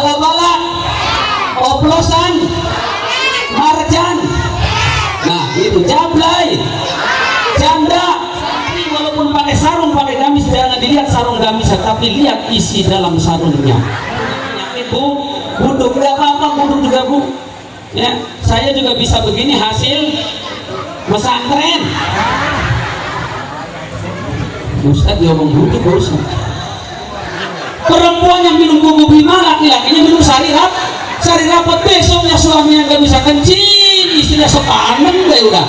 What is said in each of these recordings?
bala-bala, oplosan, marjan. Nah itu jablay, janda. Tapi walaupun pakai sarung, pakai gamis, jangan dilihat sarung gamis, tapi lihat isi dalam sarungnya. Bu, buduk nggak apa-apa, buduk juga bu. Ya, saya juga bisa begini hasil pesantren. Ustaz ngomong buduk, Ustaz. Perempuan yang minum bubu bima, laki-lakinya minum sari rapat. Besoknya suaminya nggak bisa kencing, istrinya sepanen deh udah.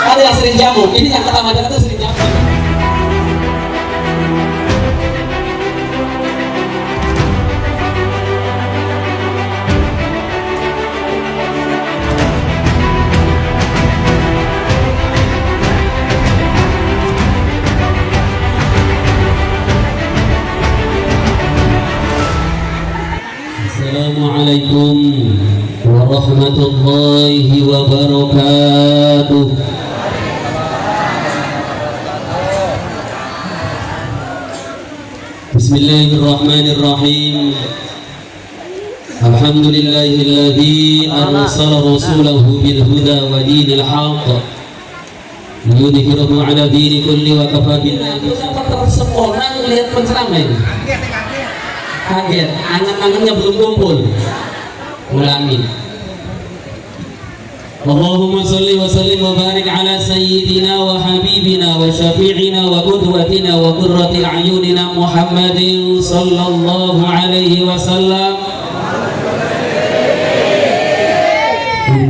Ada yang sering jamu, ini yang kata masyarakat sering jamu. Assalamualaikum warahmatullahi wabarakatuh. Bismillahirrahmanirrahim. Alhamdulillahilladzi arsala rasulahu bil huda wa dinil haqq liyudhhirahu 'ala dini kulli wa kafa billahi. Sekolah lihat penceramah ini. Kaget, anak-anaknya belum kumpul. Ulangi. Allahumma salli wa sallim wa barik ala sayyidina wa habibina wa syafi'ina wa qudwatina wa qurrati a'yunina Muhammadin sallallahu alaihi wasallam.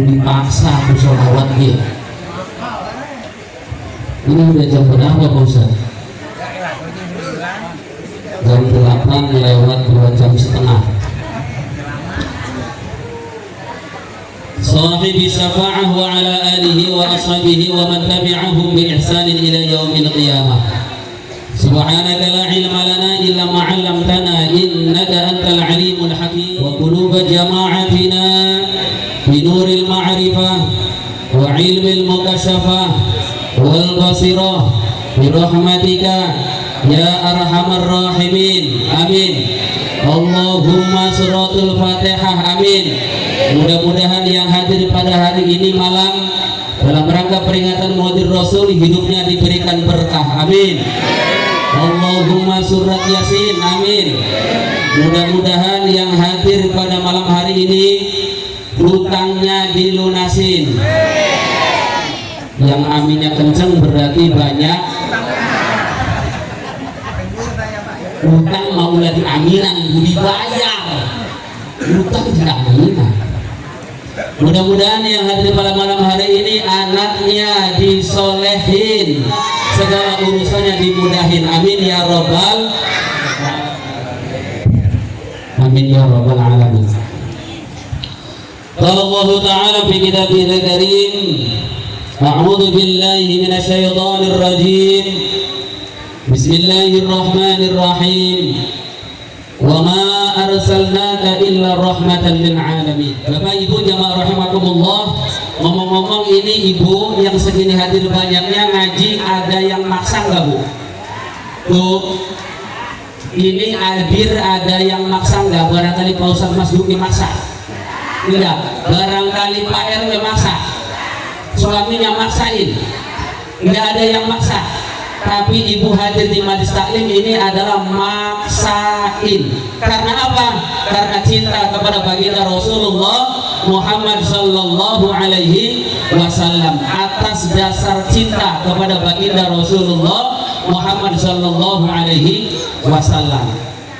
Dipaksa aku sholawat dia. Ini udah jam berapa Pak Ustaz? Jam 8 lewat 2 jam setengah. Sahibi syafa'ah wa ala alihi wa ashabihi wa man tabi'ahum bi ihsanin ila yaumil qiyamah. Subhanaka la ilma lana illa ma 'allamtana innaka antal alimul hakim. Wa qulub jama'atina bi nuril ma'rifah wa ilmil mukashafah wal basirah bi rahmatika ya arhamar rahimin. Amin. Allahumma suratul Fatihah. Amin. Mudah-mudahan yang hadir pada hari ini malam dalam rangka peringatan Maulid Rasul hidupnya diberikan berkah. Amin. Allahumma surat Yasin. Amin. Mudah-mudahan yang hadir pada malam hari ini hutangnya dilunasin. Yang aminnya kenceng berarti banyak. Hutang maulah diaminan, dibayar. Hutang tidak aminan. Mudah-mudahan yang hadir pada malam hari ini anaknya disolehin, segala urusannya dimudahin. Amin ya robbal, amin ya robbal alamin. Qala Allah Ta'ala fi kitabihil karim, a'udzu billahi minasyaitonir rajim. Bismillahirrahmanirrahim. Wa ma arsalnaka illa rahmatan lil alamin. Bapak Ibu jamaah rahimakumullah, ngomong-ngomong ini ibu yang segini hadir banyaknya ngaji, ada yang maksa enggak Bu? Tuh, ini albir ada yang maksa enggak? Barangkali Pak Ustaz Mas Duki maksa? Enggak. Barangkali Pak RW maksa? Suaminya maksain? Enggak ada yang maksa. Tapi ibu hadir di majelis taklim ini adalah maksain. Karena apa? Karena cinta kepada baginda Rasulullah Muhammad sallallahu alaihi wasallam. Atas dasar cinta kepada baginda Rasulullah Muhammad sallallahu alaihi wasallam.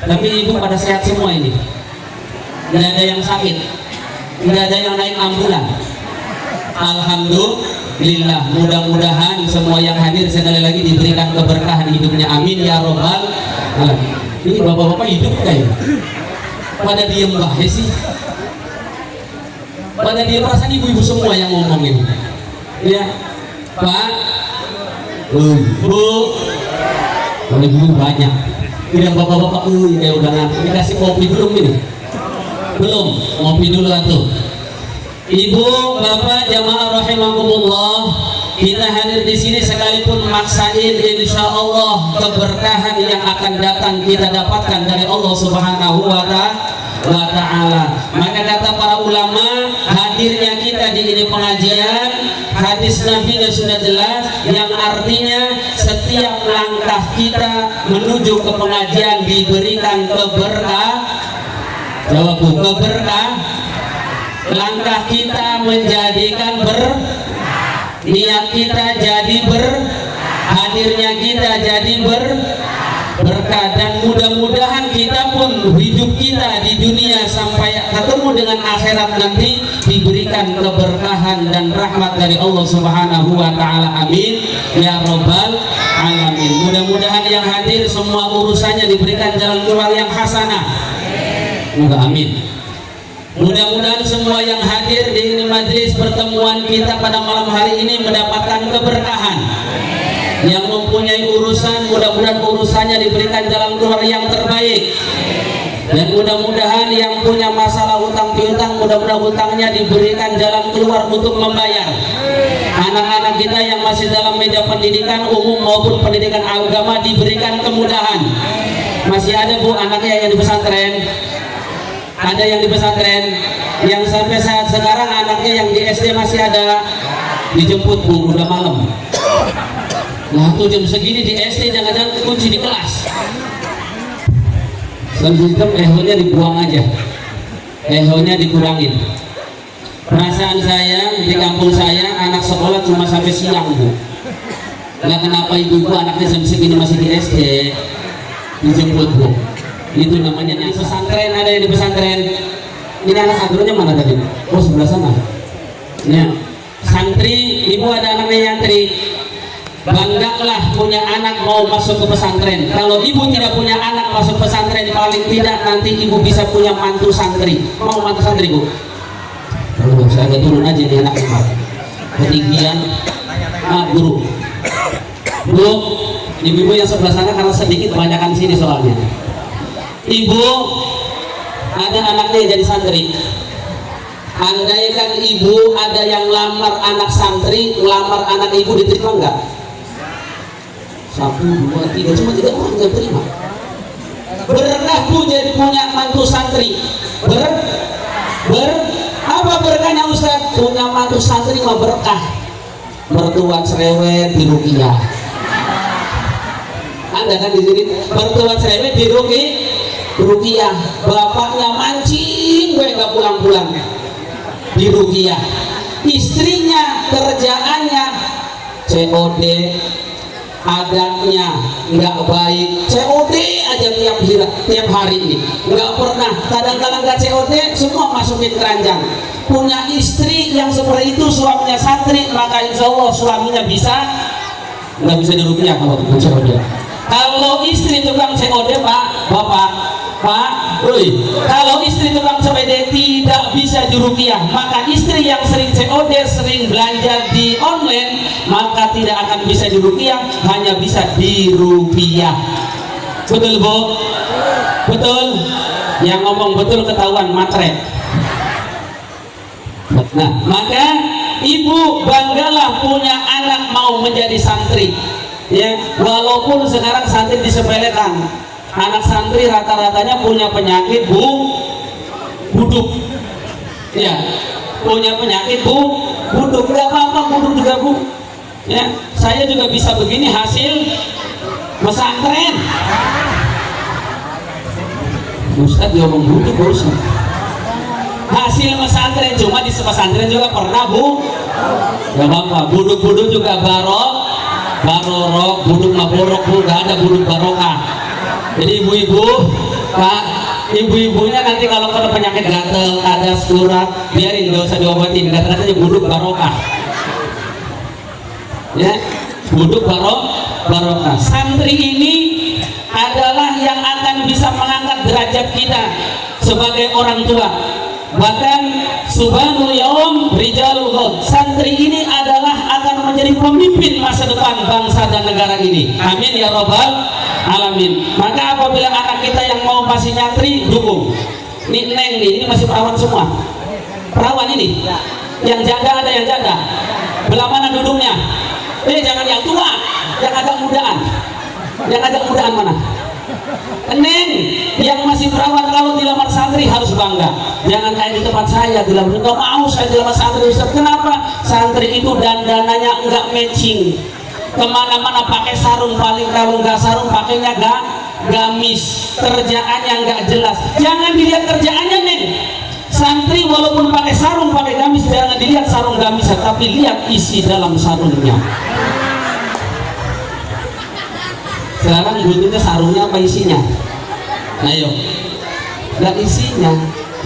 Tapi ibu pada sehat semua ini. Tidak ada yang sakit. Tidak ada yang naik ambulan. Alhamdulillah. Mudah-mudahan semua yang hadir sekali lagi diberikan keberkahan hidupnya. Amin ya robbal alamin. Ini bapak-bapak hidup kayak pada diem bahaya sih, pada diem. Perasaan ibu-ibu semua yang ngomongin ya Pak Bu, ibu banyak. Tidak bapak-bapak kayak udah ngantuk. Dikasih kopi belum ini? Belum, ngopi dulu atuh. Ibu, bapak, jamaah rahimakumullah, kita hadir di sini sekalipun maksain, insya Allah keberkahan yang akan datang kita dapatkan dari Allah Subhanahu wa wa ta'ala. Maka kata para ulama, hadirnya kita di ini pengajian, hadis Nabi sudah jelas, yang artinya setiap langkah kita menuju ke pengajian diberikan keberkah. Jawab Bu, keberkah. Langkah kita menjadikan niat kita jadi hadirnya kita jadi berkah, dan mudah-mudahan kita pun hidup kita di dunia sampai ketemu dengan akhirat nanti diberikan keberkahan dan rahmat dari Allah Subhanahu wa taala. Amin ya rabbal alamin. Mudah-mudahan yang hadir semua urusannya diberikan jalan keluar yang hasanah. Semoga amin. Mudah-mudahan semua yang hadir di ini majelis pertemuan kita pada malam hari ini mendapatkan keberkahan. Yang mempunyai urusan, mudah-mudahan urusannya diberikan jalan keluar yang terbaik. Dan mudah-mudahan yang punya masalah hutang piutang, mudah-mudahan hutangnya diberikan jalan keluar untuk membayar. Anak-anak kita yang masih dalam media pendidikan umum maupun pendidikan agama diberikan kemudahan. Masih ada Bu anaknya yang di pesantren? Ada yang di pesantren, yang sampai saat sekarang anaknya yang di SD masih ada, dijemput Bu, udah malam. Nah tuh jam segini di SD jangan-jangan kunci di kelas. Selanjutnya ehonya dibuang aja, ehonya dikurangin. Perasaan saya di kampung saya anak sekolah cuma sampai siang Bu. Nah kenapa ibu-ibu anaknya jam segini masih di SD dijemput Bu? Itu namanya yang pesantren. Ada yang di pesantren. Ini anak santrinya mana tadi? Oh sebelah sana ya. Santri, ibu ada anaknya nyantri, banggalah punya anak mau masuk ke pesantren. Kalau ibu tidak punya anak masuk pesantren, paling tidak nanti ibu bisa punya mantu santri. Mau mantu santri Bu? Oh, saya agak turun aja di anak ketinggian guru. Bu, ibu yang sebelah sana karena sedikit banyakan sini soalnya. Ibu ada anaknya yang jadi santri. Andaikan ibu ada yang lamar anak santri, lamar anak ibu, diterima enggak? 1, 2, 3, cuma 3 orang yang terima. Berkah Bu jadi punya mantu santri. Apa berkahnya Ustaz? Punya mantu santri mah berkah. Mertua cerewet di ruqyah. Anda kan di sini mertua cerewet di ruqyah, bapaknya mancing gue nggak pulang-pulang di ruqyah, istrinya kerjaannya COD, adatnya nggak baik, COD aja tiap hari ini, nggak pernah, kadang-kadang nggak COD semua masukin keranjang. Punya istri yang seperti itu, suaminya santri, maka insya Allah suaminya nggak bisa di ruqyah kalau tukang COD. Kalau istri tukang COD Pak, kalau istri tukang sepeda tidak bisa diruqyah, maka istri yang sering COD, sering belanja di online, maka tidak akan bisa diruqyah, hanya bisa diruqyah. Betul Bu? Betul? Yang ngomong betul ketahuan matre. Nah, maka ibu banggalah punya anak mau menjadi santri. Ya, walaupun sekarang santri disepelekan. Anak santri rata-ratanya punya penyakit buduk, ya, punya penyakit buduk. Gak apa-apa buduk juga Bu. Ya, saya juga bisa begini hasil pesantren. Ustaz ngomong buduk Ustaz. Hasil pesantren, cuma di pesantren juga pernah Bu. Gak apa-apa, buduk-buduk juga barorok, buduk maborok Bu, gak ada buduk barokah. Jadi ibu-ibu, Pak, ibu-ibunya nanti kalau kena penyakit gatel, ada surat, biarin, gak usah diobatin, kata-katanya buduk barokah. Ya, buduk barokah. Santri ini adalah yang akan bisa mengangkat derajat kita sebagai orang tua. Bahkan subhanul yaum rijalul ghad, santri ini adalah akan menjadi pemimpin masa depan bangsa dan negara ini. Amin ya rabbal alamin. Maka apabila anak kita yang mau masih nyantri, dukung. Nih Neng nih, ini masih perawan semua. Perawan ini, yang jaga ada yang jaga. Belah mana duduknya? Jangan yang tua, yang agak mudaan. Yang agak mudaan mana? Neng, yang masih perawan kalau dilamar santri harus bangga. Jangan kayak di tempat saya bilang nggak mau saya di tempat santri Ustaz. Kenapa? Santri itu dandananya enggak matching, kemana-mana pakai sarung, paling kalau nggak sarung pakainya gamis, kerjaannya nggak jelas. Jangan dilihat kerjaannya nih. Santri walaupun pakai sarung, pakai gamis, jangan dilihat sarung gamisnya, tapi lihat isi dalam sarungnya. Sekarang butuhnya sarungnya apa isinya? Ayo, nggak isinya.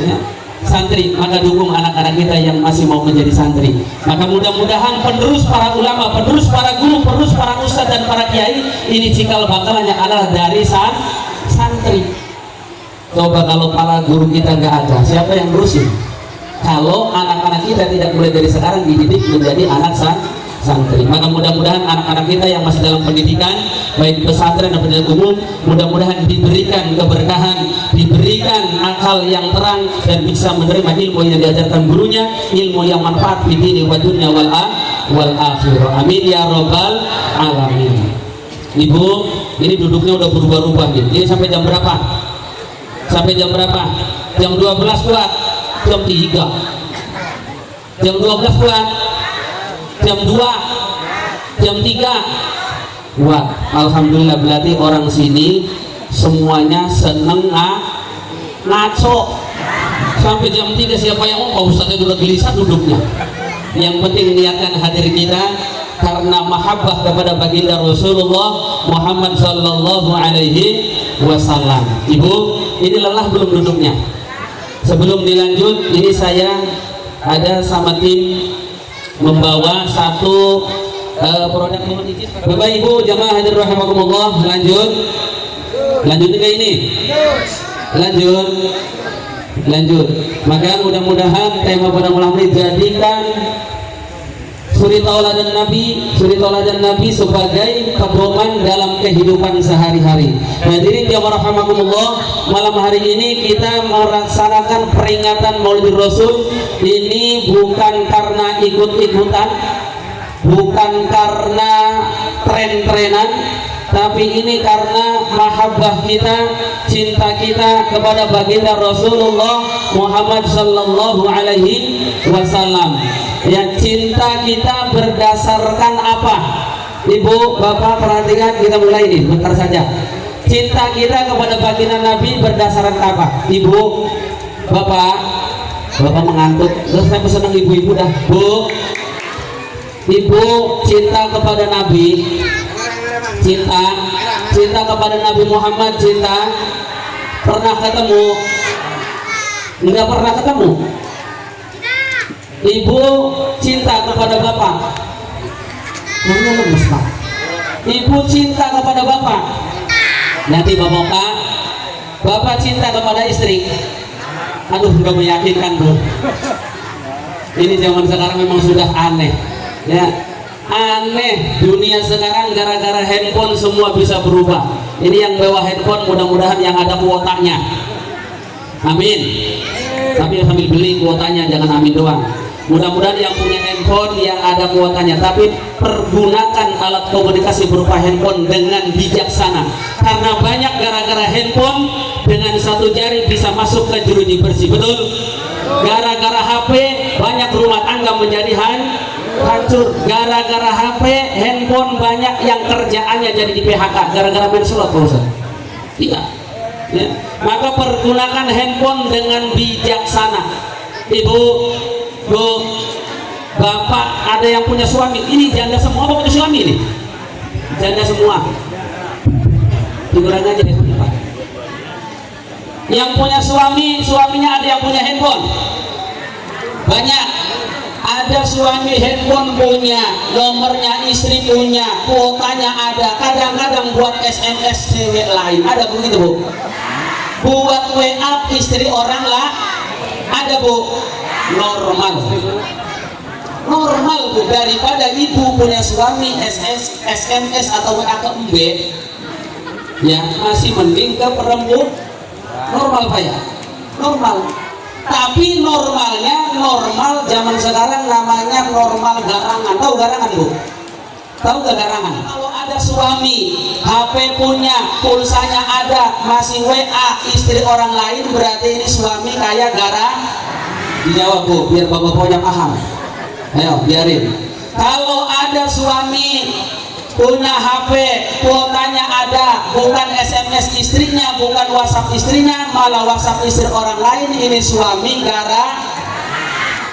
Ya. Santri, maka dukung anak-anak kita yang masih mau menjadi santri. Maka mudah-mudahan penerus para ulama, penerus para guru, penerus para ustadz dan para kiai ini cikal bakalnya adalah dari santri. Coba kalau para guru kita nggak ada, siapa yang ngurusin? Kalau anak-anak kita tidak mulai dari sekarang dididik menjadi anak santri, maka mudah-mudahan anak-anak kita yang masih dalam pendidikan, baik di pesantren dan pendidikan umum, mudah-mudahan diberikan keberkahan, diberikan akal yang terang dan bisa menerima ilmu yang diajarkan gurunya, ilmu yang manfaat di dini wa dunya wal akhirah. Amin ya robbal alamin. Ibu, ini duduknya udah berubah-ubah nih. Ini sampai jam berapa? Sampai jam berapa? Jam 12 kuat? Jam 3? Jam 12 kuat? Jam 2? Jam 3? Wah, alhamdulillah, berarti orang sini semuanya seneng ngaco. Sampai jam 3 siapa yang mau? Pak Ustadz udah gelisah duduknya. Yang penting niatkan hadir kita karena mahabbah kepada baginda Rasulullah Muhammad sallallahu alaihi wasallam. Ibu, ini lelah belum duduknya? Sebelum dilanjut, ini saya ada sama tim membawa satu produk komunitas. Bapak Ibu jamaah hadir rahimakumullah, lanjut ke ini, lanjut. Maka mudah-mudahan tema pada malam ini jadikan suri tauladan Nabi sebagai pedoman dalam kehidupan sehari-hari. Hadirin yang rahimakumullah, malam hari ini kita melaksanakan peringatan Maulid Rasul. Ini bukan karena ikut-ikutan, bukan karena tren-trenan, tapi ini karena mahabbah kita, cinta kita kepada baginda Rasulullah Muhammad sallallahu alaihi wasallam. Ya, cinta kita berdasarkan apa? Ibu, Bapak perhatikan, kita mulai ini bentar saja. Cinta kita kepada baginda Nabi berdasarkan apa? Ibu, Bapak mengantuk. Terus saya senang ibu-ibu dah. Bu, Ibu cinta kepada Nabi, cinta kepada Nabi Muhammad, cinta. Pernah ketemu? Enggak pernah ketemu. Ibu cinta kepada Bapak. Namanya lemes, Pak. Ibu cinta kepada Bapak. Nanti Bapak cinta kepada istri. Aduh, udah meyakinkan, Bu. Ini zaman sekarang memang sudah aneh. Ya, aneh. Dunia sekarang gara-gara handphone semua bisa berubah. Ini yang bawa handphone mudah-mudahan yang ada kuotanya. Amin. Tapi sambil beli kuotanya, jangan amin doang. Mudah-mudahan yang punya handphone yang ada kuotanya, tapi pergunakan alat komunikasi berupa handphone dengan bijaksana. Karena banyak gara-gara handphone dengan satu jari bisa masuk ke jeruji bersih. Betul? Gara-gara HP banyak rumah tangga menjadi hancur. Gara-gara HP, handphone banyak yang kerjaannya jadi di PHK gara-gara main slot, Ustaz. Tidak. Ya. Maka pergunakan handphone dengan bijaksana. Ibu, Bu, Bapak, ada yang punya suami. Ini janda semua apa punya suami ini? Janda semua. Tiduran aja deh, Pak. Yang punya suami, suaminya ada yang punya handphone. Banyak. Ada suami handphone punya, nomornya istri punya, kuotanya ada. Kadang-kadang buat SMS cewek lain. Ada begitu, Bu? Buat WA istri orang lah. Ada, Bu? Normal, Bu. Daripada ibu punya suami SMS atau WA ke MB, ya masih mending ke perempuan. Normal, Pak, ya? Normal. Tapi normalnya, normal zaman sekarang namanya normal garangan. Tahu garangan, Bu? Tahu gak garangan? Kalau ada suami HP punya, pulsanya ada, masih WA istri orang lain, berarti ini suami kaya gara? Dijawab Bu, biar bapak-bapaknya paham. Ayo biarin. Kalau ada suami punya HP, kuotanya ada, bukan SMS istrinya, bukan WhatsApp istrinya, malah WhatsApp istri orang lain, ini suami gara?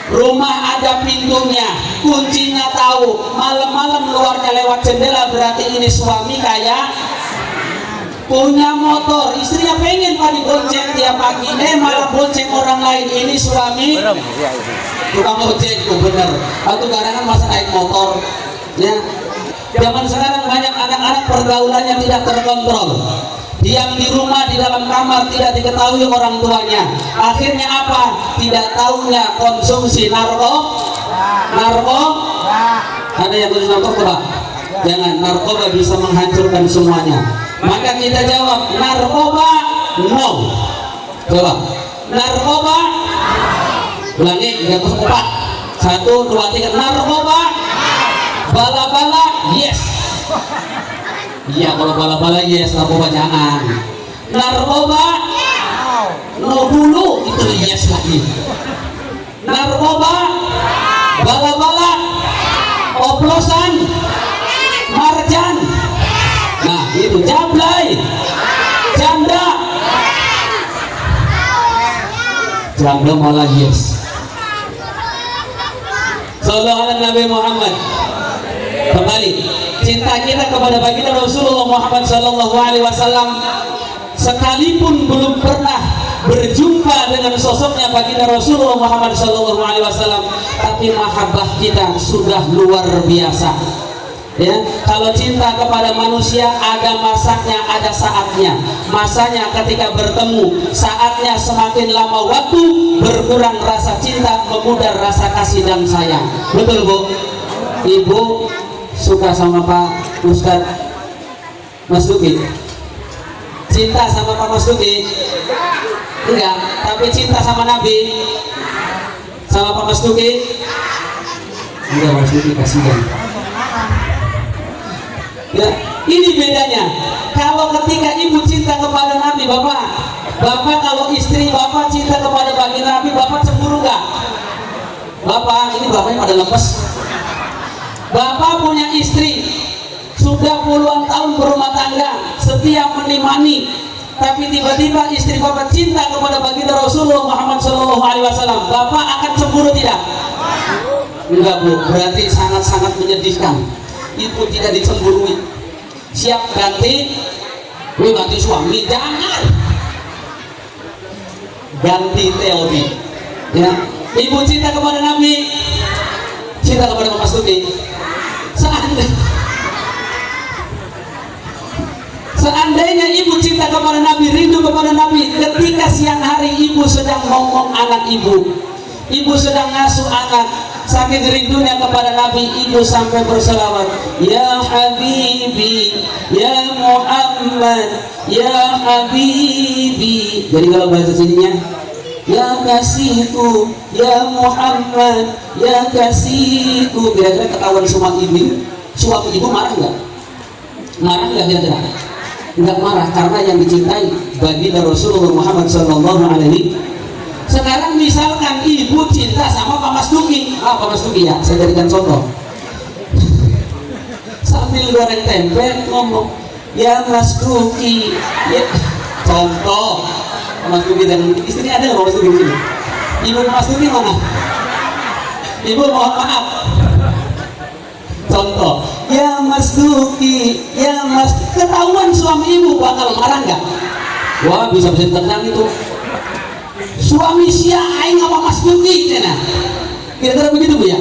Rumah ada pintunya, kuncinya tahu, malam-malam keluarnya lewat jendela, berarti ini suami kaya? Punya motor, istrinya pengen pak dibonceng tiap pagi, malah bonceng orang lain, ini suami? Tukang ojek, bener. Atau garangan masa naik motor, ya. Zaman sekarang banyak anak-anak pergaulannya tidak terkontrol, diam di rumah di dalam kamar, tidak diketahui orang tuanya. Akhirnya apa? Tidak tahunya konsumsi narkoba. Ada yang konsumsi narkoba? Jangan, narkoba bisa menghancurkan semuanya. Maka kita jawab narkoba no. Coba narkoba, ulangi 3, 4, 1, 2, 3. Narkoba, bala-bala yes. Iya, kalau bala-bala yes, narkoba jangan. Narkoba no dulu, itu yes lagi. Narkoba, bala-bala, oplosan, marjan. Nah itu jablay, janda malah yes. Sallallahu alaihi Nabi Muhammad. Kembali, cinta kita kepada baginda Rasulullah Muhammad Sallallahu Alaihi Wasallam, sekalipun belum pernah berjumpa dengan sosoknya baginda Rasulullah Muhammad Sallallahu Alaihi Wasallam, tapi mahabbah kita sudah luar biasa. Ya, kalau cinta kepada manusia ada masanya, ada saatnya. Masanya ketika bertemu, saatnya semakin lama waktu berkurang rasa cinta, memudar rasa kasih dan sayang. Betul Bu? Ibu suka sama Pak Ustadz Mas Duki? Cinta sama Pak Mas Duki? Enggak, tapi cinta sama Nabi? Sama Pak Mas Duki? Enggak, Mas Duki kasihan. Ya, ini bedanya. Kalau ketika ibu cinta kepada Nabi, bapak kalau istri bapak cinta kepada baginda Nabi, bapak cemburu nggak? Bapak, ini bapaknya pada lemes. Bapak punya istri, sudah puluhan tahun berumah tangga, setia menemani, tapi tiba-tiba istri bapak cinta kepada baginda Rasulullah Muhammad SAW, bapak akan cemburu tidak? Enggak Bu, berarti sangat-sangat menyedihkan. Ibu tidak dicemburui, siap ganti suami, jangan ganti teori. Ya, ibu cinta kepada Nabi, cinta kepada Mas Tuti. Seandainya ibu cinta kepada Nabi, rindu kepada Nabi, ketika siang hari ibu sedang ngomong anak ibu sedang ngasuh anak, saking rindunya kepada Nabi, ibu sampai berselawat, ya Habibi, ya Muhammad, ya Habibi. Jadi kalau bahasa sininya, ya kasihku, ya Muhammad, ya kasihku. Kira-kira ketahuan semua ibu. Suami ibu marah nggak? Marah nggak kira-kira? Nggak marah, karena yang dicintai baginda Rasulullah Muhammad SAW. Sekarang misalkan ibu cinta sama Pak Mas Duki, Pak Mas Duki ya, saya jadikan contoh. Sambil goreng tempe ngomong, ya Mas Duki, ya. Contoh, Pak Mas Duki dan istri ada nggak Pak Mas Duki di sini? Ibu Mas Duki mana? Ibu mohon maaf. Contoh, ya Mas Duki, ya Mas, ketahuan suami ibu bakal marah nggak? Wah, bisa-bisa tendang itu. Suami aing apa Mas Duki, cina. Kira-kira begitu Bu ya.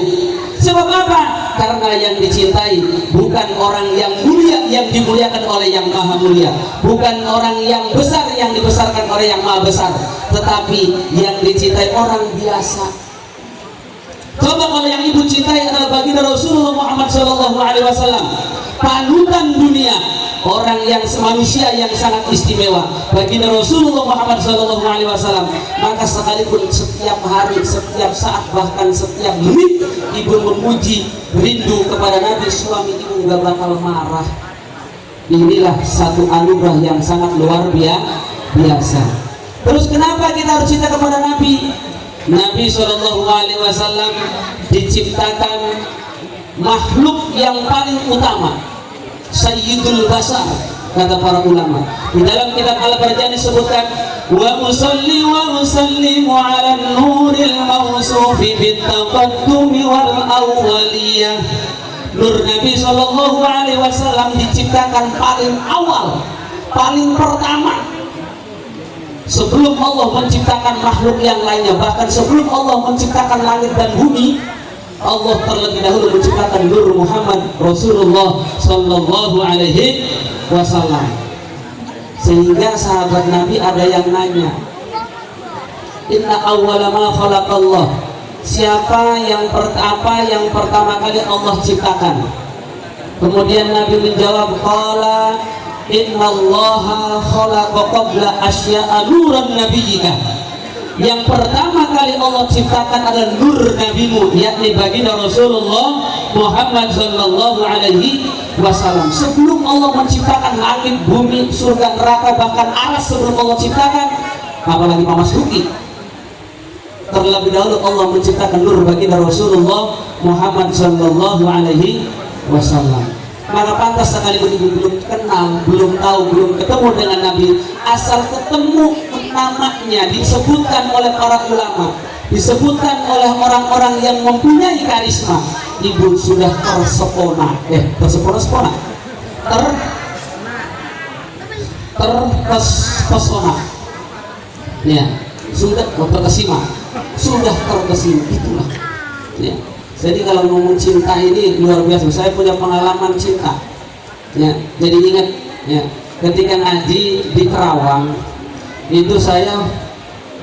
Sebab apa? Karena yang dicintai bukan orang yang mulia yang dimuliakan oleh yang maha mulia, bukan orang yang besar yang dibesarkan oleh yang maha besar, tetapi yang dicintai orang biasa. Coba kalau yang ibu cintai adalah baginda Rasulullah Muhammad SAW, panutan dunia, orang yang manusia yang sangat istimewa, baginda Rasulullah Muhammad SAW, maka sekalipun setiap hari, setiap saat, bahkan setiap menit ibu memuji, rindu kepada Nabi, suami ibu gak bakal marah. Inilah satu anugerah yang sangat luar biasa. Terus kenapa kita harus cinta kepada Nabi? Nabi SAW diciptakan makhluk yang paling utama, Sayyidul Basar, kata para ulama. Di dalam kitab Al-Barjan disebutkan, wa musalli wa musallimu ala nuril mawsufi bittaqaddumi wal awwaliyah. Nur Nabi SAW diciptakan paling awal, paling pertama, sebelum Allah menciptakan makhluk yang lainnya. Bahkan sebelum Allah menciptakan langit dan bumi, Allah terlebih dahulu menciptakan Nur Muhammad Rasulullah Sallallahu Alaihi Wasallam. Sehingga sahabat Nabi ada yang nanya, inna awwala ma khalaqallah, siapa yang pertama kali Allah ciptakan? Kemudian Nabi menjawab, qala innallaha khalaqa qabla asya'a nuran nabiyyika. Yang pertama kali Allah ciptakan adalah nur nabimu, yakni baginda Rasulullah Muhammad sallallahu alaihi wasallam. Sebelum Allah menciptakan langit, bumi, surga, neraka, bahkan aras, sebelum Allah ciptakan, apalagi Pak Mas Duki, terlebih dahulu Allah menciptakan nur baginda Rasulullah Muhammad sallallahu alaihi wasallam. Maka pantas sekali belum kenal, belum tahu, belum ketemu dengan Nabi, asal ketemu namanya disebutkan oleh para ulama, disebutkan oleh orang-orang yang mempunyai karisma, ibu sudah terpesona ya, sudah terkesima, itulah ya. Jadi kalau ngomong cinta ini luar biasa. Saya punya pengalaman cinta ya. Jadi ingat ya, ketika ngaji di Kerawang itu saya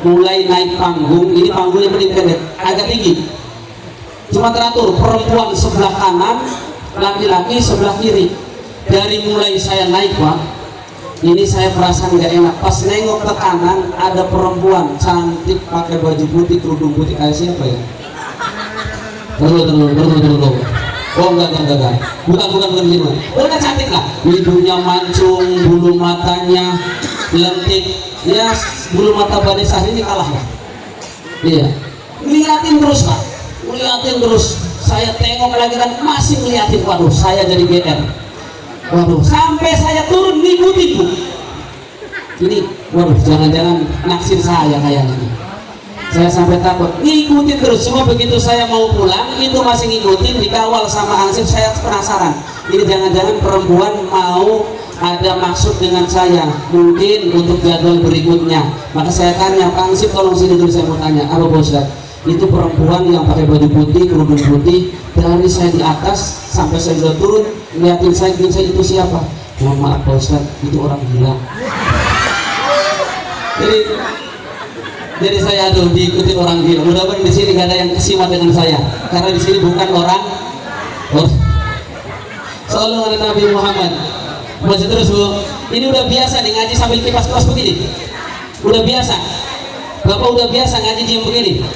mulai naik panggung. Ini panggungnya meningkat agak tinggi, cuma teratur, perempuan sebelah kanan, laki-laki sebelah kiri. Dari mulai saya naik, Pak, ini saya perasaan nggak enak. Pas nengok ke kanan ada perempuan cantik pakai baju putih, kerudung putih, kayak siapa ya? Terlalu. Oh enggak. Bukan gini. Udah cantik lah. Hidungnya mancung, bulu matanya lentik. Ya, bulu mata Bani Sahri ini kalah lah. Iya. Liatin terus, Pak. Liatin terus. Saya tengok lagi kan masih ngeliatin. Waduh, saya jadi GR. Waduh, sampai saya turun ngikutin, Bu. Ini, waduh, jangan-jangan naksir saya kayaknya. Saya sampai takut, ngikutin terus. Cuma begitu saya mau pulang, itu masih ngikutin, dikawal sama Ansip. Saya penasaran, ini jangan-jangan perempuan mau ada maksud dengan saya, mungkin untuk jadwal berikutnya. Maka saya tanya, Pak Ansip tolong sini dulu, saya mau tanya, apa Bos? Itu perempuan yang pakai baju putih, kerudung putih, dari saya di atas sampai saya sudah turun, liatin saya itu siapa? Mohon maaf Pak Ustaz, itu orang gila. Jadi saya diikuti orang gila. Mudah-mudahan di sini gak ada yang kesima dengan saya, karena di sini bukan orang. Selalu ada Nabi Muhammad. Masih terus, Bu. Ini udah biasa nih ngaji sambil kipas-kipas begini. Udah biasa. Bapak udah biasa ngaji diam begini.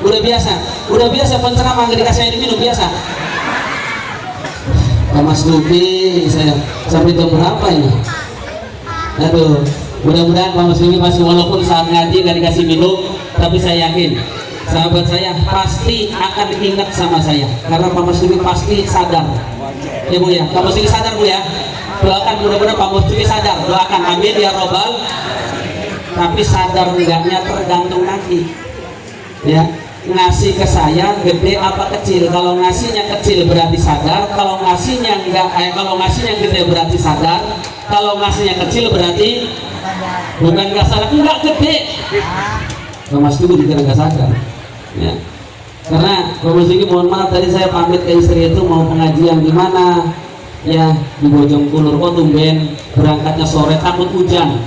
Udah biasa penceramah nggak dikasih air minum, biasa. Pak Mas Duki, saya sampai jam berapa ini? Aduh. Mudah-mudahan Pak Muslimin masih, walaupun saat ngaji gak dikasih minum, tapi saya yakin sahabat saya pasti akan ingat sama saya, karena Pak Muslimin pasti sadar ya Bu ya. Pak Muslimin sadar Bu ya, doakan mudah-mudahan Pak Muslimin sadar, doakan amin ya robbal. Tapi sadar enggaknya tergantung nanti ya. Ngasih ke saya gede apa kecil. Kalau ngasihnya kecil berarti sadar, kalau ngasihnya kalau ngasihnya gede berarti sadar, kalau ngasihnya kecil berarti bukan nggak sadar, enggak gede. Mas itu juga nggak sadar ya. Karena Mas ini mohon maaf, tadi saya pamit ke istri itu mau pengajian di mana ya, di Bojongkulur. Kok tumben berangkatnya sore, takut hujan.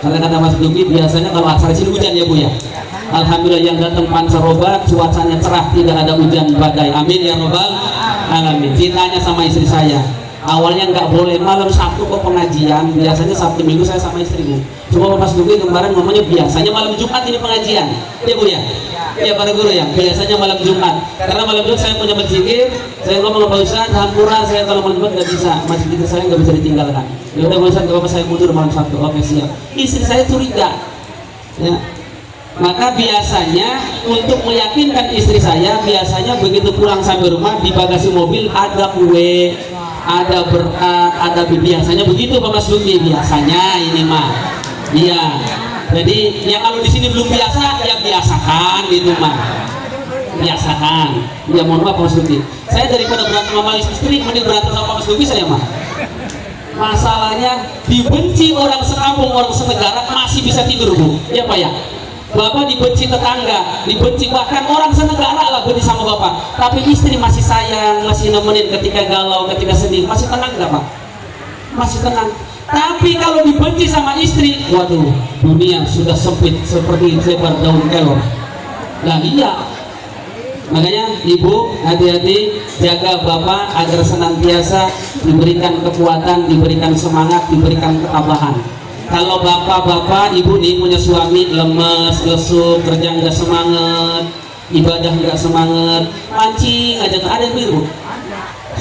Karena kata Mas Duki biasanya kalau acara sini hujan ya Bu ya. Alhamdulillah yang datang pancaroba, cuacanya cerah, tidak ada hujan badai. Amin ya robbal alamin. Ditanya sama istri saya, Awalnya nggak boleh, malam Sabtu kok pengajian. Biasanya Sabtu Minggu saya sama istriku. Cuma Mas Duki kemarin ngomongnya biasanya malam Jumat ini pengajian. Ya Bu ya? Ya para guru ya, biasanya malam Jumat. Karena malam Jumat saya punya berzikir, saya ngomong sama Pak Ustaz, hampura saya kalau malam Jumat nggak bisa, masjid kita saya nggak bisa ditinggalkan. Ya udah Pak Ustaz, nggak apa-apa saya mundur malam Sabtu. Oke siap. Istri saya curiga. Ya. Maka biasanya untuk meyakinkan istri saya, biasanya begitu pulang sampai rumah di bagasi mobil ada kue, ada berkat, ada biasanya begitu Pak Mas Duki, biasanya ini mah. Iya. Jadi ya kalau di sini belum biasa ya biasakan gitu mah. Biasakan. Ya mohon maaf Pak Mas Duki. Saya daripada berantem sama istri mending berantem sama Pak Mas Duki saya mah. Masalahnya dibenci orang sekampung, orang senegara masih bisa tidur Bu. Ya Pak ya. Bapak dibenci tetangga, dibenci bahkan orang senegara lah benci sama Bapak, tapi istri masih sayang, masih nemenin ketika galau, ketika sedih, masih tenang gak Pak? Masih tenang. Tapi kalau dibenci sama istri, waduh, dunia sudah sempit seperti sebar daun kelor. Nah iya, makanya Ibu hati-hati, jaga Bapak agar senantiasa diberikan kekuatan, diberikan semangat, diberikan ketabahan. Kalau bapak-bapak, ibu nih punya suami lemes, lesu, kerja nggak semangat, ibadah nggak semangat, mancing aja, ada yang begitu?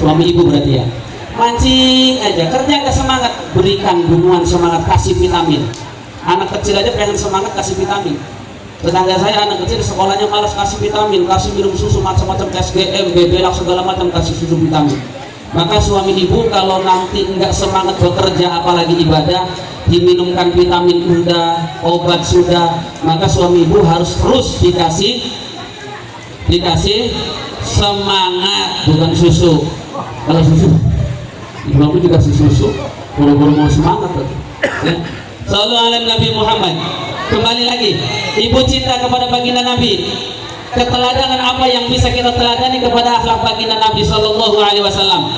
Suami ibu berarti ya, mancing aja, kerja nggak semangat, berikan bunuhan semangat, kasih vitamin. Anak kecil aja pengen semangat, kasih vitamin. Tetangga saya anak kecil sekolahnya malas, kasih vitamin, kasih minum susu macam-macam, SGM, BBLAK segala macam, kasih susu vitamin. Maka suami ibu kalau nanti nggak semangat bekerja apalagi ibadah, diminumkan vitamin sudah, obat sudah, maka suami ibu harus terus dikasih semangat, bukan susu. Kalau susu, ibu aku dikasih susu, buru-buru mau semangat ya. Sallu ala Nabi Muhammad. Kembali lagi, ibu cinta kepada baginda Nabi. Keteladanan apa yang bisa kita teladani kepada akhlak baginda Nabi Sallallahu Alaihi Wasallam?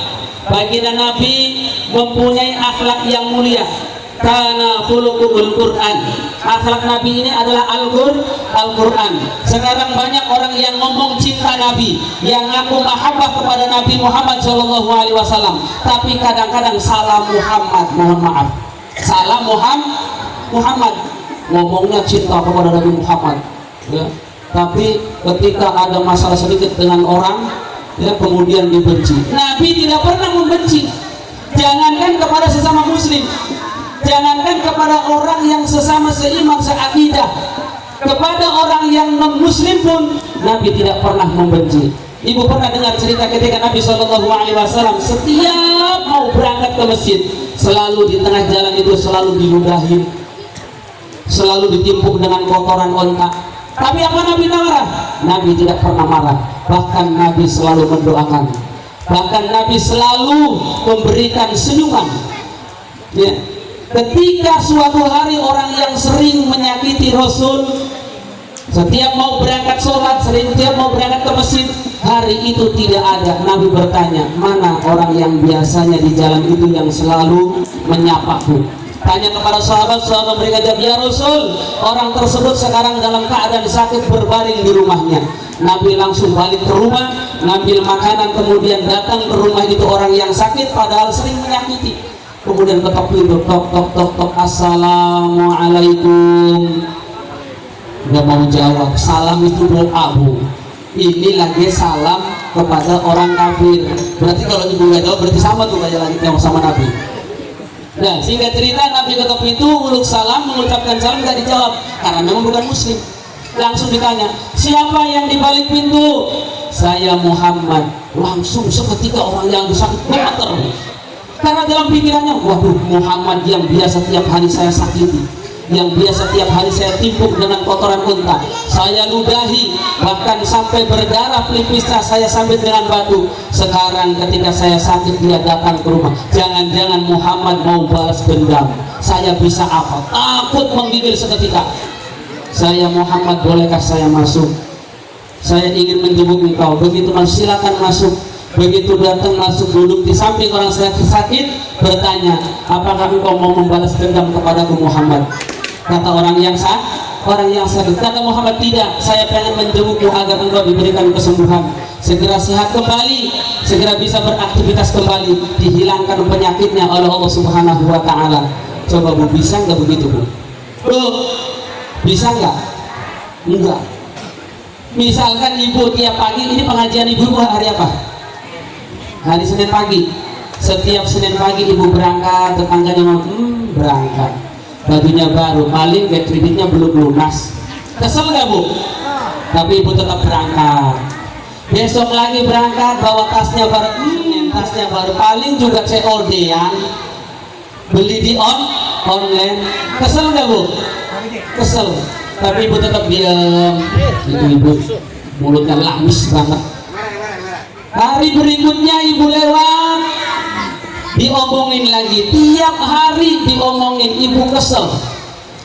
Baginda Nabi mempunyai akhlak yang mulia. Karena khuluqul Quran, akhlak Nabi ini adalah Al-Quran. Sekarang banyak orang yang ngomong cinta Nabi, yang ngaku mahabbah kepada Nabi Muhammad Sallallahu Alaihi Wasallam, tapi kadang-kadang salah Muhammad, mohon maaf, salah Muhammad, ngomongnya cinta kepada Nabi Muhammad, ya. Tapi ketika ada masalah sedikit dengan orang, ya kemudian dibenci. Nabi tidak pernah membenci, jangankan kepada sesama muslim, jangankan kepada orang yang sesama seiman seakidah, kepada orang yang non muslim pun Nabi tidak pernah membenci. Ibu pernah dengar cerita ketika Nabi Shallallahu Alaihi Wasallam setiap mau berangkat ke masjid, selalu di tengah jalan itu selalu diludahi, selalu ditimpuk dengan kotoran onta. Tapi apa Nabi marah? Nabi tidak pernah marah. Bahkan Nabi selalu mendoakan. Bahkan Nabi selalu memberikan senyuman. Ya. Ketika suatu hari orang yang sering menyakiti Rasul, setiap mau berangkat sholat, setiap mau berangkat ke masjid, hari itu tidak ada. Nabi bertanya, mana orang yang biasanya di jalan itu yang selalu menyapaku? Tanya kepada sahabat mereka jawab, ya Rasul, orang tersebut sekarang dalam keadaan sakit berbaring di rumahnya. Nabi langsung balik ke rumah, ngambil makanan, kemudian datang ke rumah itu orang yang sakit padahal sering menyakiti. Kemudian ketok pintu, tok, assalamualaikum. Nggak mau jawab, salam itu doa Bu. Ini lagi salam kepada orang kafir. Berarti kalau ibu nggak jawab berarti sama tuh kayak lagi sama Nabi. Nah, singkat cerita Nabi ketok pintu, uluk salam, mengucapkan salam, tidak dijawab karena memang bukan muslim. Langsung ditanya, siapa yang di balik pintu? Saya Muhammad. Langsung seketika orang yang sakit gemeter. Karena dalam pikirannya, waduh, Muhammad yang biasa tiap hari saya sakiti, yang biasa tiap hari saya timpuk dengan kotoran unta, saya ludahi, bahkan sampai berdarah pelipisnya saya sambit dengan batu. Sekarang ketika saya sakit dia datang ke rumah, jangan-jangan Muhammad mau balas dendam. Saya bisa apa? Takut menggigil seketika. Saya Muhammad, bolehkah saya masuk? Saya ingin menjemput engkau. Begitu silakan masuk. Begitu datang masuk duduk di samping orang sakit, bertanya, apakah engkau mau membalas dendam kepadaku Muhammad? Kata orang yang sakit, kata Muhammad, tidak, saya pengen menjemputmu agar engkau diberikan kesembuhan. segera sehat kembali, segera bisa beraktivitas kembali, dihilangkan penyakitnya oleh Allah Subhanahu wa Ta'ala. Coba Bu, bisa nggak begitu Bu? Bu, bisa nggak? Enggak. Misalkan ibu tiap pagi, ini pengajian ibu hari apa? Hari Senin pagi. Setiap Senin pagi ibu berangkat, tetangganya mau berangkat, bajunya baru, paling kreditnya belum lunas. Kesel nggak Bu? Tapi ibu tetap berangkat. Besok lagi berangkat, bawa tasnya baru, tasnya baru, paling juga COD yang beli di online. Kesel nggak Bu? Kesel. Tapi ibu tetap diam. Itu ibu mulutnya lamis banget. Hari berikutnya ibu lewat, diomongin lagi, tiap hari diomongin, ibu kesel.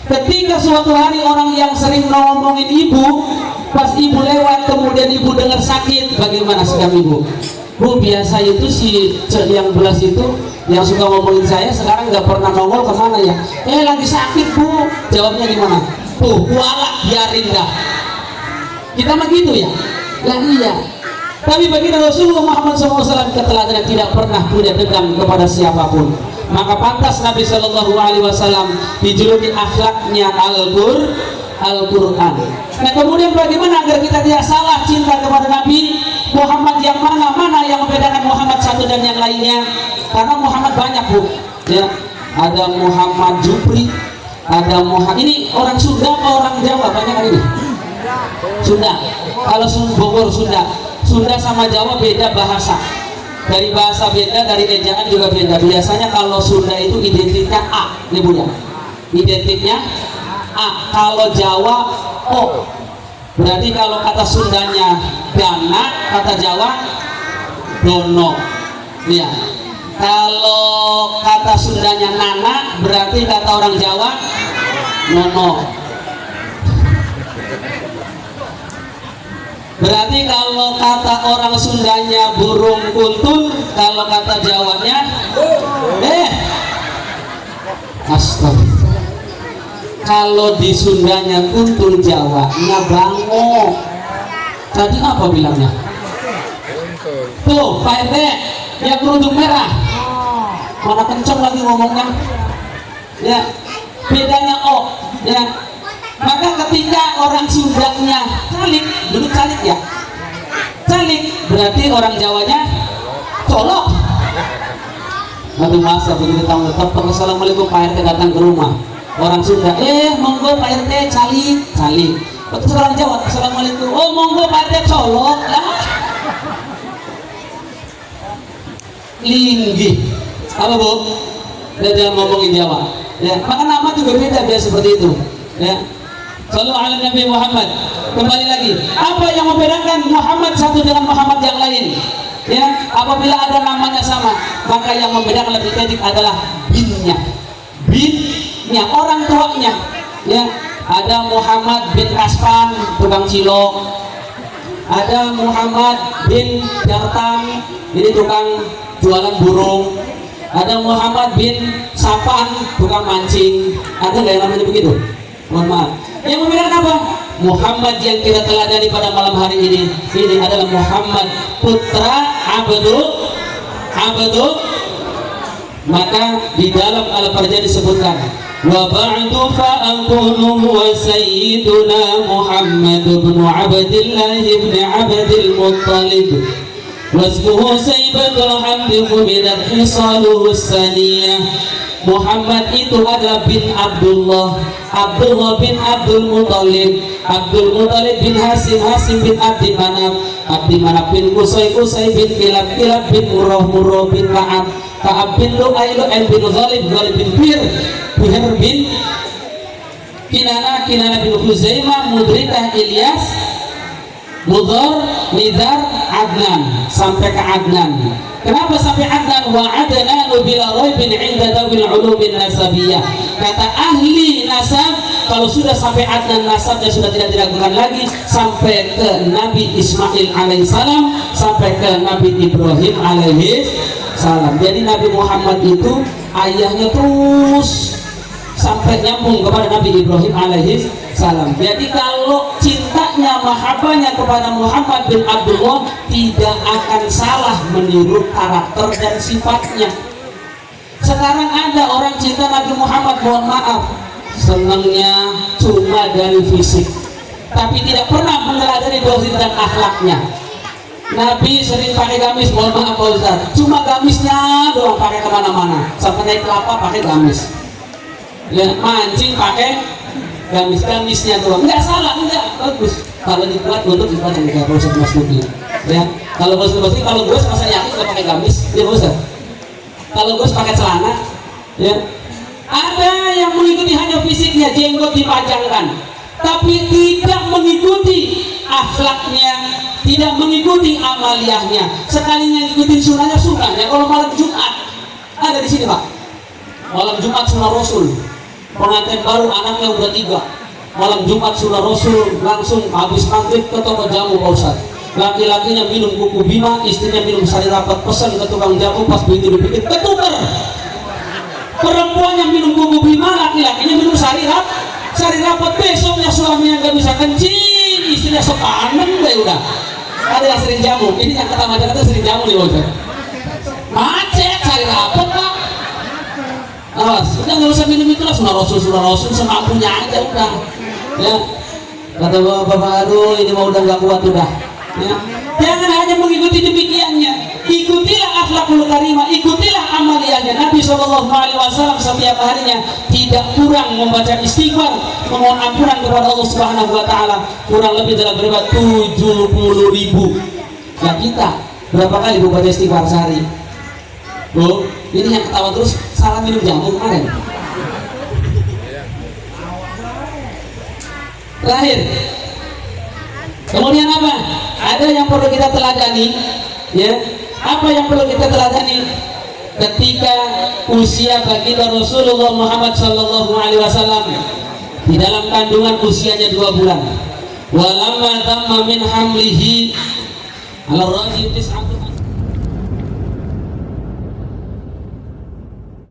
Ketika suatu hari orang yang sering ngomongin ibu, pas ibu lewat kemudian ibu dengar sakit, bagaimana sikap ibu? Bu, biasa itu si yang belas itu yang suka ngomongin saya sekarang nggak pernah nongol kemana ya? Lagi sakit Bu. Jawabnya gimana? Tuh, walah, biarin dah. Kita mah gitu ya? Lah iya. Tapi bagi Rasulullah Muhammad SAW keteladanan, tidak pernah punya dendam kepada siapapun. Maka pantas Nabi Shallallahu Alaihi Wasallam dijuluki akhlaknya Al-Quran. Nah kemudian bagaimana agar kita tidak salah cinta kepada Nabi Muhammad yang mana yang membedakan Muhammad satu dan yang lainnya? Karena Muhammad banyak Bu. Ya, ada Muhammad Jupri, ada Muhammad, ini orang Sunda atau orang Jawa banyak kan ini? Sunda. Kalau Bogor Sunda. Sunda sama Jawa beda bahasa. Dari bahasa beda, dari ejaan juga beda. Biasanya kalau Sunda itu identiknya A, nih Bu ya. Identiknya A. Kalau Jawa O. Berarti kalau kata Sundanya Dana, kata Jawa Dono. Ya. Kalau kata Sundanya Nana, berarti kata orang Jawa Nono. Berarti kalau kata orang Sundanya burung kuntul, kalau kata Jawanya astagfirullah. Kalau di Sundanya kuntul, Jawanya bango. Tadi apa bilangnya? Tuh Pak RT yang kerudung merah, mana kenceng lagi ngomongnya ya, bedanya O ya. Maka ketika orang Sundanya calik, dulu calik ya, calik berarti orang Jawanya colok. Aduh masa begitu tahu tetap assalamualaikum Pak RT datang ke rumah orang Sunda, monggo Pak RT calik. Betul orang Jawa assalamualaikum, oh monggo Pak RT colok lah. Linggih apa Bu? Dia jangan ngomongin Jawa ya, maka nama juga beda biasa seperti itu ya. Sallallahu ala Nabi Muhammad. Kembali lagi, apa yang membedakan Muhammad satu dengan Muhammad yang lain? Ya, apabila ada namanya sama, maka yang membedakan lebih edik adalah binnya, orang tuanya. Ya, ada Muhammad bin Kaspan, tukang cilok. Ada Muhammad bin Jartan, ini tukang jualan burung. Ada Muhammad bin Sapan, tukang mancing. Ada nggak yang namanya begitu? Mohon maaf. Yang membedakan apa? Muhammad yang kita teladani pada malam hari ini adalah Muhammad putra Abdul. Maka di dalam Al-Farja disebutkan, wa ba'du fa aqulu wa sayyiduna Muhammad ibn Abdillah ibn Abdil Muttalib wasmuhu Sayyibatul Hamdi khubidat hisaluhu saniyah. Muhammad itu adalah bin Abdullah bin Abdul Muttalib bin Hasim bin Abdi Manaf bin Qusay bin Kilab bin Murrah bin Ka'ab bin Lu'ay bin Ghalib bin Fihr bin Kinana bin Huzaimah Mudrikah Ilyas Mudhar Nidar Adnan sampai ke Adnan. Kenapa sampai Adnan? Wa adnan bila raibin 'inda dawil ulumin nasabiyah. Kata ahli nasab, kalau sudah sampai Adnan nasabnya sudah tidak diragukan lagi sampai ke Nabi Ismail alaihissalam, sampai ke Nabi Ibrahim alaihissalam. Jadi Nabi Muhammad itu ayahnya terus sampai nyambung kepada Nabi Ibrahim alaihissalam. Jadi kalau cintanya mahabbahnya kepada Muhammad bin Abdullah tidak akan salah meniru karakter dan sifatnya. Sekarang ada orang cinta Nabi Muhammad, mohon maaf, senangnya cuma dari fisik, tapi tidak pernah meneladani dohir dan akhlaknya. Nabi sering pakai gamis, mohon maaf Pak Ustaz, cuma gamisnya doang pakai kemana-mana, sampai naik kelapa pakai gamis, ya, mancing pakai gamisnya doang. Nggak salah, nggak, bagus kalau dibuat untuk ibadah kayak Ustaz Mas Nuki, ya. Kalau kalau gue masa yakin nggak pakai gamis, ya Ustaz. Kalau gue pakai celana, ya. Ada yang mengikuti hanya fisiknya, jenggot dipajangkan, tapi tidak mengikuti akhlaknya, tidak mengikuti amaliyahnya. Sekalinya ngikutin sunnahnya sunnah. Ya, kalau malam Jumat ada di sini Pak, malam Jumat sunnah Rasul, pengantin baru anaknya udah 3, malam Jumat sunnah Rasul, langsung habis maghrib ke toko jamu Pak Ustaz. Laki-lakinya minum kuku bima, istrinya minum sari rapat, pesan ke tukang jamu, pas begitu dipikir ketuker. Perempuannya minum kuku bima, laki-lakinya minum sari rapat. Besoknya suaminya nggak bisa kencing, istrinya sepanen deh udah. Ada yang sering jamu, ini yang kata masyarakat sering jamu nih Bos. Macet sari rapat Pak. Awas, udah nggak usah minum itulah, sunnah Rasul semampunya aja udah. Ya, kata bapak, aduh ini mau udah nggak kuat udah. Ya. Jangan hanya mengikuti demikiannya, ikutilah akhlakul karimah, ikutilah amaliyahnya. Nabi SAW setiap harinya tidak kurang membaca istighfar, memohon ampunan kepada Allah Subhanahu Wa Taala, kurang lebih dalam berapa 70.000. Nah kita berapa kali membaca istighfar sehari? Loh, ini yang ketawa terus salah minum jamu kemarin. Terakhir, kemudian apa? Ada yang perlu kita teladani, ya. Apa yang perlu kita teladani? Ketika usia baginda Rasulullah Muhammad Sallallahu Alaihi Wasallam di dalam kandungan usianya 2 bulan. Walamma tamma min hamlihi ala rajul 9